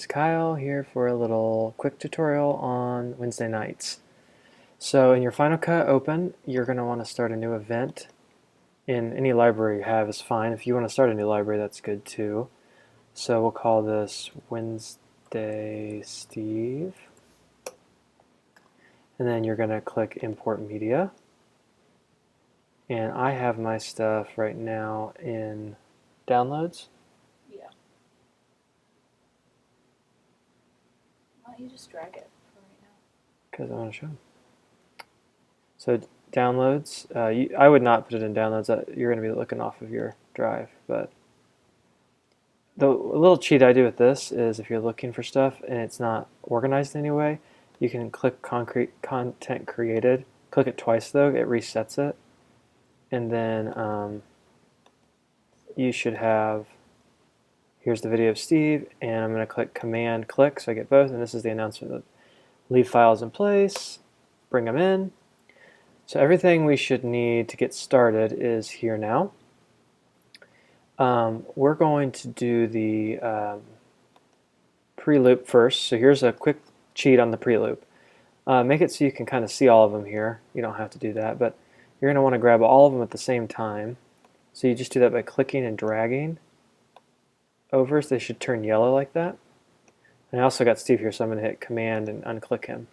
It's Kyle here for a little quick tutorial on Wednesday nights. So in your Final Cut open, you're going to want to start a new event. In any library you have is fine. If you want to start a new library, that's good too. So we'll call this Wednesday Steve. And then you're going to click Import Media. And I have my stuff right now in Downloads. Yeah. Why don't you just drag it for right now? Because I want to show them. So Downloads, I would not put it in Downloads. You're going to be looking off of your drive. But the little cheat I do with this is if you're looking for stuff and it's not organized in any way, you can click Concrete Content Created. Click it twice though, it resets it. And then you should have, here's the video of Steve, and I'm going to click Command Click so I get both, and this is the announcement of leave files in place, bring them in. So everything we should need to get started is here now. We're going to do the pre-loop first. So here's a quick cheat on the pre-loop. Make it so you can kind of see all of them here. You don't have to do that, but you're going to want to grab all of them at the same time. So you just do that by clicking and dragging over, so they should turn yellow like that. And I also got Steve here, so I'm going to hit Command and unclick him.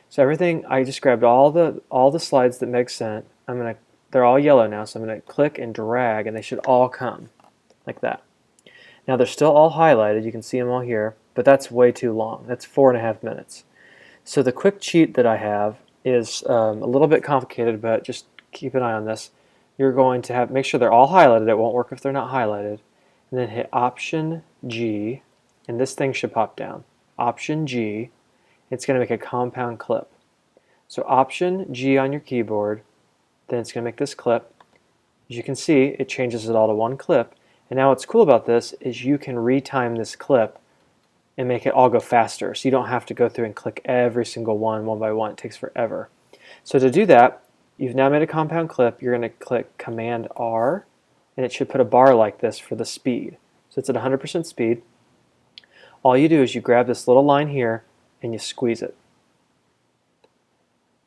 So everything, I just grabbed all the slides that Meg sent. They're all yellow now, so I'm going to click and drag, and they should all come like that. Now they're still all highlighted. You can see them all here, but that's way too long. That's 4.5 minutes. So the quick cheat that I have is a little bit complicated, but just keep an eye on this. You're going to make sure they're all highlighted. It won't work if they're not highlighted. And then hit Option G, and this thing should pop down. Option G, it's going to make a compound clip. So Option G on your keyboard, then it's going to make this clip. As you can see, it changes it all to one clip. And now what's cool about this is you can retime this clip and make it all go faster. So you don't have to go through and click every single one by one. It takes forever. So to do that, you've now made a compound clip. You're going to click Command R, and it should put a bar like this for the speed. So it's at 100% speed. All you do is you grab this little line here and you squeeze it.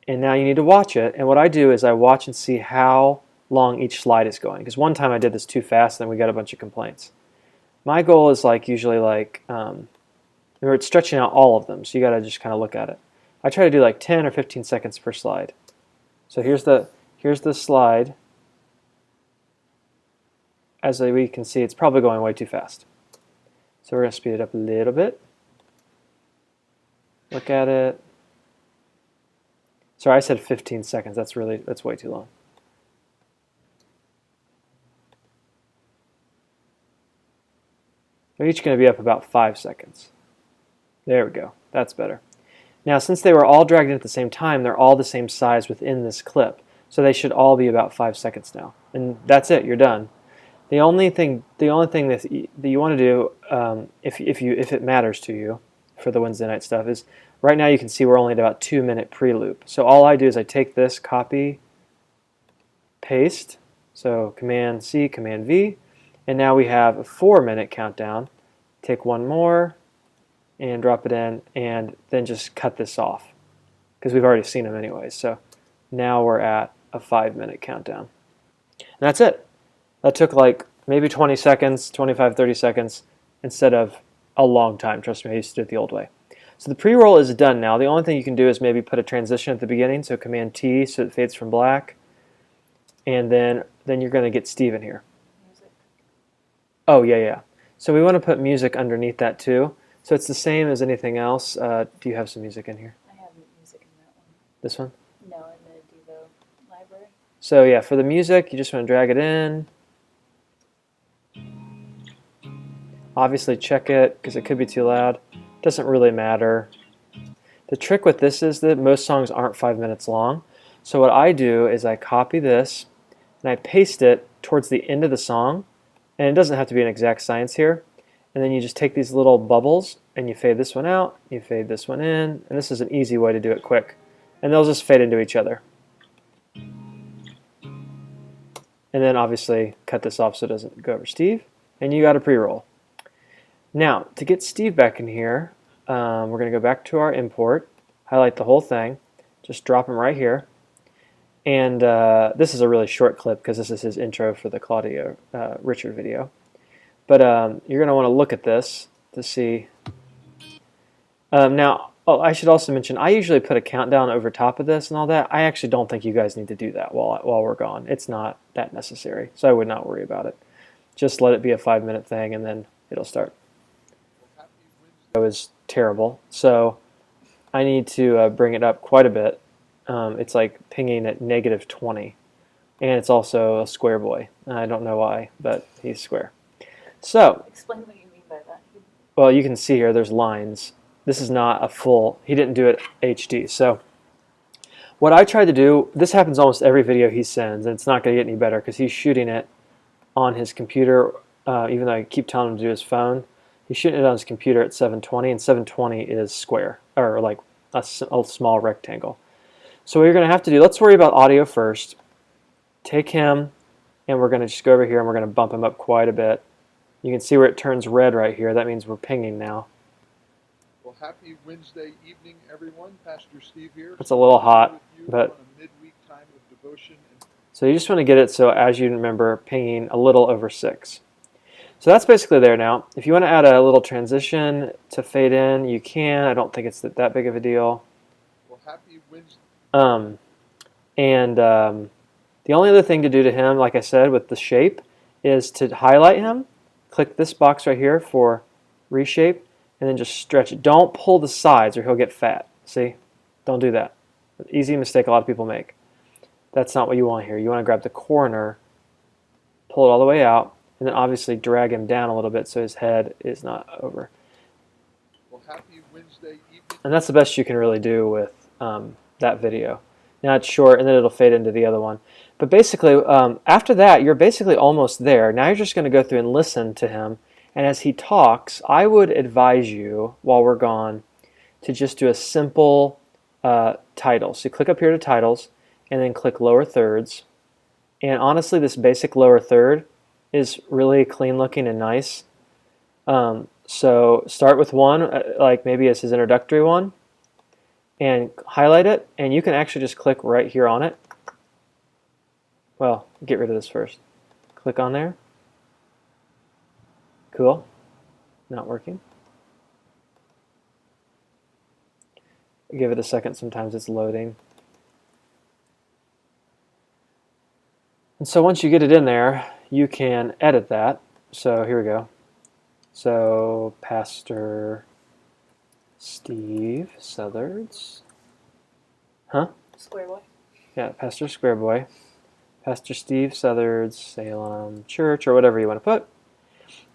And now you need to watch it. And what I do is I watch and see how long each slide is going. Because one time I did this too fast and then we got a bunch of complaints. My goal is usually it's stretching out all of them, so you got to just kind of look at it. I try to do like 10 or 15 seconds per slide. So here's the slide. As we can see, it's probably going way too fast. So we're going to speed it up a little bit. Look at it. Sorry, I said 15 seconds. That's way too long. They're each going to be up about 5 seconds. There we go. That's better. Now, since they were all dragged in at the same time, they're all the same size within this clip. So they should all be about 5 seconds now. And that's it. You're done. The only thing that you want to do, if it matters to you for the Wednesday night stuff, is right now you can see we're only at about 2-minute pre-loop. So all I do is I take this, copy, paste, so Command C, Command V, and now we have a 4-minute countdown. Take one more and drop it in, and then just cut this off because we've already seen them anyway. So now we're at a 5-minute countdown. And that's it. That took like maybe 20 seconds, 25, 30 seconds instead of a long time. Trust me, I used to do it the old way. So the pre-roll is done now. The only thing you can do is maybe put a transition at the beginning, so Command T so it fades from black. And then you're going to get Steve in here. Music. Oh, yeah. So we want to put music underneath that too. So it's the same as anything else. Do you have some music in here? I have music in that one. This one? No, in the Devo library. So yeah, for the music, you just want to drag it in. Obviously check it because it could be too loud. Doesn't really matter. The trick with this is that most songs aren't 5 minutes long. So what I do is I copy this and I paste it towards the end of the song. And it doesn't have to be an exact science here. And then you just take these little bubbles and you fade this one out, you fade this one in, and this is an easy way to do it quick. And they'll just fade into each other. And then obviously cut this off so it doesn't go over Steve. And you got a pre-roll. Now, to get Steve back in here, we're going to go back to our import, highlight the whole thing, just drop him right here. And this is a really short clip because this is his intro for the Claudia Richard video. But you're going to want to look at this to see. Now, I should also mention, I usually put a countdown over top of this and all that. I actually don't think you guys need to do that while we're gone. It's not that necessary, so I would not worry about it. Just let it be a 5-minute thing, and then it'll start. It was terrible, so I need to bring it up quite a bit. It's like pinging at -20, and it's also a square boy. I don't know why, but he's square. So, Explain what you mean by that. well, you can see here there's lines. This is not a full, he didn't do it HD. So what I tried to do, this happens almost every video he sends, and it's not going to get any better because he's shooting it on his computer, even though I keep telling him to do his phone. He's shooting it on his computer at 720, and 720 is square, or like a small rectangle. So what you're going to have to do, let's worry about audio first. Take him, and we're going to just go over here, and we're going to bump him up quite a bit. You can see where it turns red right here. That means we're pinging now. Well, happy Wednesday evening, everyone. Pastor Steve here. It's a little hot, but on a midweek time of devotion. So you just want to get it so, as you remember, pinging a little over 6. So that's basically there now. If you want to add a little transition to fade in, you can. I don't think it's that big of a deal. Well, happy Wednesday. The only other thing to do to him, like I said, with the shape, is to highlight him. Click this box right here for reshape, and then just stretch it. Don't pull the sides or he'll get fat. See? Don't do that. Easy mistake a lot of people make. That's not what you want here. You want to grab the corner, pull it all the way out, and then obviously drag him down a little bit so his head is not over. Well, happy Wednesday evening. And that's the best you can really do with that video. Now it's short, and then it'll fade into the other one. But basically, after that, you're basically almost there. Now you're just going to go through and listen to him. And as he talks, I would advise you, while we're gone, to just do a simple title. So you click up here to titles, and then click lower thirds. And honestly, this basic lower third is really clean looking and nice. So start with one, like maybe as his introductory one, and highlight it. And you can actually just click right here on it. Well, get rid of this first. Click on there. Cool. Not working. Give it a second. Sometimes it's loading. And so once you get it in there, you can edit that. So here we go. So Pastor Steve Southards. Huh? Square boy. Yeah, Pastor Square Boy. Pastor Steve Southards, Salem Church, or whatever you want to put.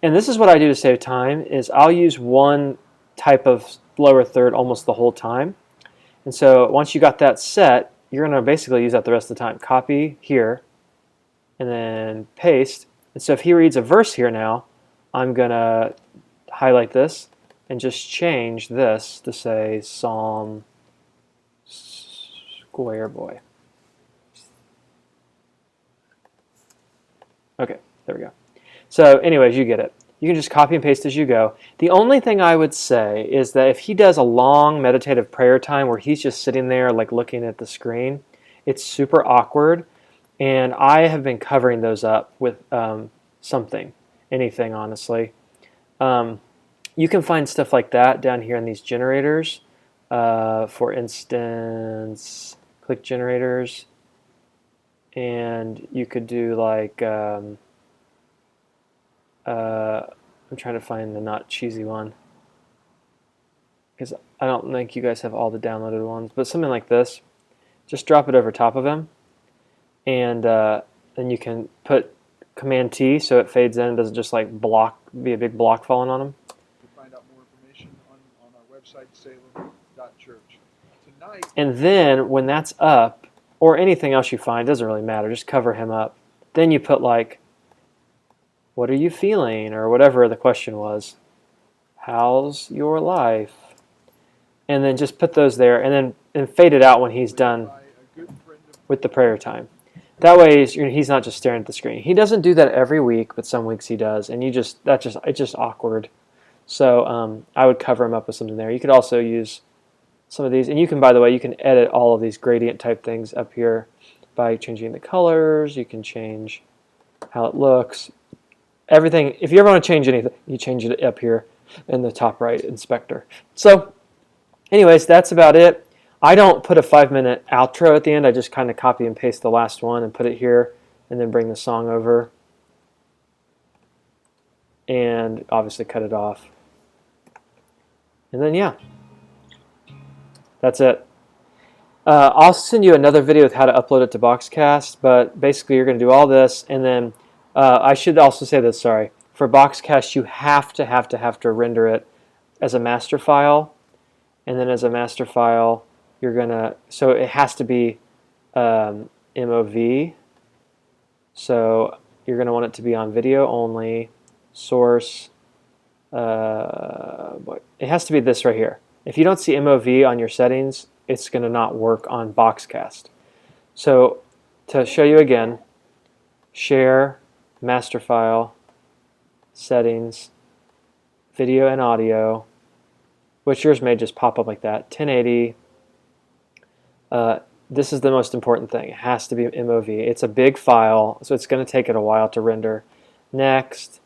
And this is what I do to save time, is I'll use one type of lower third almost the whole time. And so once you got that set, you're going to basically use that the rest of the time. Copy here, and then paste. And so if he reads a verse here now, I'm going to highlight this and just change this to say Psalm Square Boy. Okay, there we go. So anyways, you get it. You can just copy and paste as you go. The only thing I would say is that if he does a long meditative prayer time where he's just sitting there like looking at the screen, it's super awkward. And I have been covering those up with anything honestly. You can find stuff like that down here in these generators. For instance, click generators. And you could do like, I'm trying to find the not cheesy one, because I don't think you guys have all the downloaded ones, but something like this. Just drop it over top of him, and then you can put Command T so it fades in and doesn't just like be a big block falling on him. You can find out more information on our website, salem.church. Tonight. And then when that's up, or anything else you find, doesn't really matter, just cover him up. Then you put like, what are you feeling? Or whatever the question was. How's your life? And then just put those there, and then fade it out when he's done with the prayer time. That way he's not just staring at the screen. He doesn't do that every week, but some weeks he does, and it's just awkward. So I would cover them up with something there. You could also use some of these, and you can, by the way, you can edit all of these gradient type things up here by changing the colors. You can change how it looks. Everything, if you ever want to change anything, you change it up here in the top right inspector. So anyways, that's about it. I don't put a 5-minute outro at the end. I just kind of copy and paste the last one and put it here and then bring the song over and obviously cut it off. And then yeah, that's it. I'll send you another video with how to upload it to Boxcast, but basically you're going to do all this, and then I should also say this, sorry. For Boxcast, you have to render it as a master file, and then as a master file, you're going to, so it has to be MOV, so you're going to want it to be on video only, source, it has to be this right here. If you don't see MOV on your settings, it's going to not work on Boxcast. So to show you again, share, master file, settings, video and audio, which yours may just pop up like that, 1080. This is the most important thing. It has to be MOV. It's a big file, so it's going to take it a while to render. Next,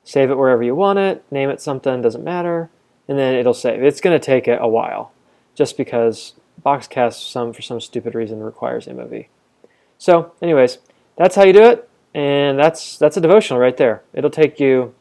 save it wherever you want it, name it something, doesn't matter, and then it'll save. It's going to take it a while, just because Boxcast, for some stupid reason, requires MOV. So anyways, that's how you do it, and that's a devotional right there. It'll take you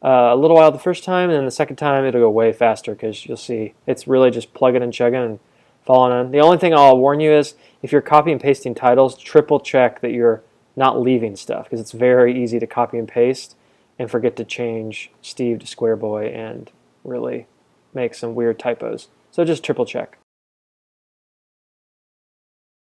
a little while the first time, and then the second time it'll go way faster because you'll see it's really just plugging and chugging and following on. The only thing I'll warn you is if you're copy and pasting titles, triple check that you're not leaving stuff, because it's very easy to copy and paste and forget to change Steve to Square Boy and really make some weird typos. So just triple check.